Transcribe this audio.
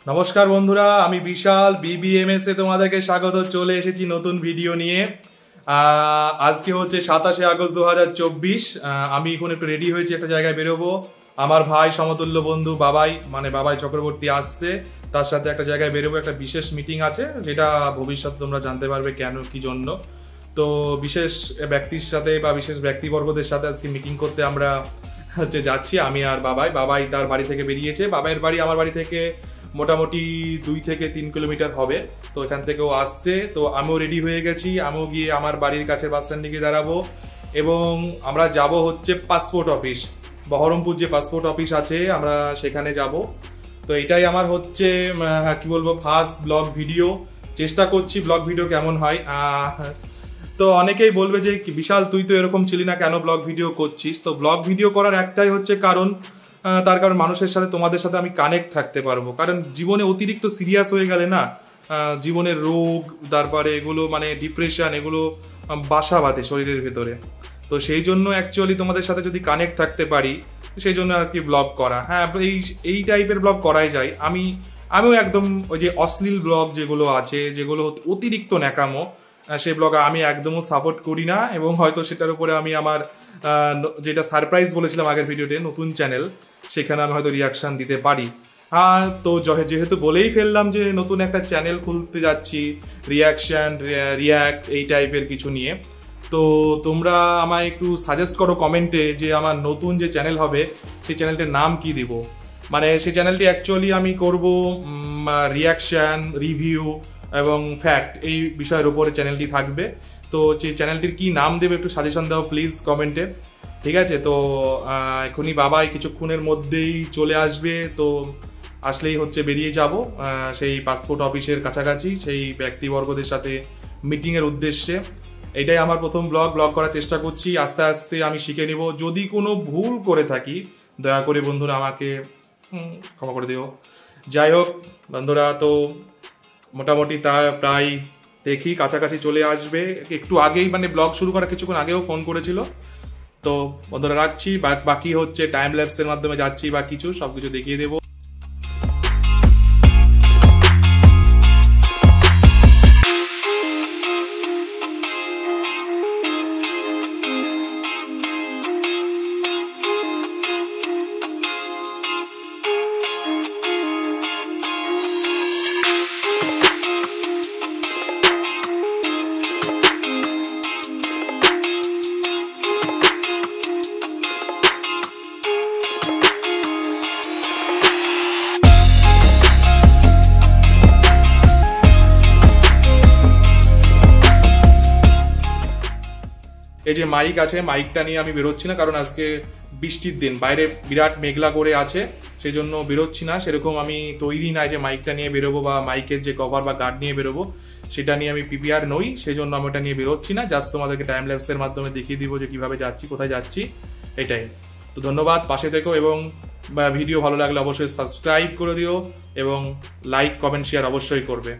নমস্কার বন্ধুরা, আমি বিশাল বিবিএমএস এ তোমাদেরকে স্বাগত। চলে এসেছি নতুন ভিডিও নিয়ে। আজকে হচ্ছে 27শে আগস্ট 2024। আমি এখন একটু রেডি হয়েছি, একটা জায়গায় বেরোবো। আমার ভাই সমতুল্য বন্ধু বাবাই চক্রবর্তী আসছে, তার সাথে একটা জায়গায় বেরোবো। একটা বিশেষ মিটিং আছে, যেটা ভবিষ্যতে তোমরা জানতে পারবে কেন কি জন্য। তো বিশেষ ব্যক্তির সাথে বা বিশেষ ব্যক্তিবর্গদের সাথে আজকে মিটিং করতে আমরা হচ্ছে যাচ্ছি। আমি আর বাবাই তার বাড়ি থেকে বেরিয়েছে। বাবাইয়ের বাড়ি আমার বাড়ি থেকে মোটামুটি 2 থেকে 3 কিলোমিটার হবে। তো এখান থেকেও আসছে, তো আমিও রেডি হয়ে গেছি। আমিও গিয়ে আমার বাড়ির কাছে বাস স্ট্যান্ডে গিয়ে দাঁড়াবো এবং আমরা যাব হচ্ছে পাসপোর্ট অফিস, বহরমপুর যে পাসপোর্ট অফিস আছে আমরা সেখানে যাব। তো এটাই আমার হচ্ছে কি বলবো, ফার্স্ট ব্লগ ভিডিও। চেষ্টা করছি ব্লগ ভিডিও কেমন হয়। তো অনেকেই বলবে যে বিশাল, তুই তো এরকম ছিলি না, কেন ব্লগ ভিডিও করছিস? তো ব্লগ ভিডিও করার একটাই হচ্ছে কারণ, তার কারণ মানুষের সাথে, তোমাদের সাথে আমি কানেক্ট থাকতে পারবো। কারণ জীবনে অতিরিক্ত সিরিয়াস হয়ে গেলে না, জীবনের রোগ, তারপরে এগুলো মানে ডিপ্রেশন, এগুলো বাসা বাঁধে শরীরের ভেতরে। তো সেই জন্য অ্যাকচুয়ালি তোমাদের সাথে যদি কানেক্ট থাকতে পারি, সেই জন্য আর কি ব্লগ করা। হ্যাঁ, এই টাইপের ব্লগ করাই যায়। আমিও একদম ওই যে অশ্লীল ব্লগ যেগুলো আছে, যেগুলো অতিরিক্ত ন্যাকামো, সেই ব্লগ আমি একদমও সাপোর্ট করি না। এবং হয়তো সেটার উপরে আমি আমার যেটা সারপ্রাইজ বলেছিলাম আগের ভিডিওতে, নতুন চ্যানেল, সেখানে আমি হয়তো রিয়াকশান দিতে পারি। তো যেহেতু বলেই ফেললাম যে নতুন একটা চ্যানেল খুলতে যাচ্ছি, রিয়াকশান, রিয়াক্ট, এই টাইপের কিছু নিয়ে। তো তোমরা আমায় একটু সাজেস্ট করো কমেন্টে যে আমার নতুন যে চ্যানেল হবে সেই চ্যানেলটির নাম কি দিব। মানে সেই চ্যানেলটি অ্যাকচুয়ালি আমি করব রিয়াকশান, রিভিউ এবং ফ্যাক্ট, এই বিষয়ের উপরে চ্যানেলটি থাকবে। তো সেই চ্যানেলটির কি নাম দেবে একটু সাজেশন দাও প্লিজ কমেন্টে, ঠিক আছে? তো এখনই বাবাই কিছুক্ষণের মধ্যেই চলে আসবে। তো আসলেই হচ্ছে বেরিয়ে যাব সেই পাসপোর্ট অফিসের কাছাকাছি, সেই ব্যক্তিবর্গদের সাথে মিটিংয়ের উদ্দেশ্যে। এটাই আমার প্রথম ব্লগ করার চেষ্টা করছি। আস্তে আস্তে আমি শিখে নিব। যদি কোনো ভুল করে থাকি দয়া করে বন্ধুরা আমাকে ক্ষমা করে দিও। যাই হোক বন্ধুরা, তো মোটামুটি তা প্রায় দেখি কাছাকাছি চলে আসবে। একটু আগেই মানে ব্লগ শুরু করার কিছুক্ষণ আগেও ফোন করেছিল। তো বন্ধুরা রাখছি, বাকি হচ্ছে টাইম ল্যাপসের মাধ্যমে যাচ্ছি বা কিছু সবকিছু দেখিয়ে দেবো। এই যে মাইক আছে, মাইকটা নিয়ে আমি বেরোচ্ছি না, কারণ আজকে বৃষ্টির দিন, বাইরে বিরাট মেঘলা করে আছে, সেই জন্য বেরোচ্ছি না। সেরকম আমি তৈরি নাই যে মাইকটা নিয়ে বেরোবো বা মাইকের যে কভার বা গার্ড নিয়ে বেরোবো, সেটা নিয়ে আমি প্রিপেয়ার নই। সেই জন্য আমি ওটা নিয়ে বেরোচ্ছি না। জাস্ট তোমাদেরকে টাইম ল্যাপসের মাধ্যমে দেখিয়ে দিব যে কিভাবে যাচ্ছি, কোথায় যাচ্ছি, এটাই। তো ধন্যবাদ, পাশে থেকো এবং ভিডিও ভালো লাগলে অবশ্যই সাবস্ক্রাইব করে দিও এবং লাইক, কমেন্ট, শেয়ার অবশ্যই করবে।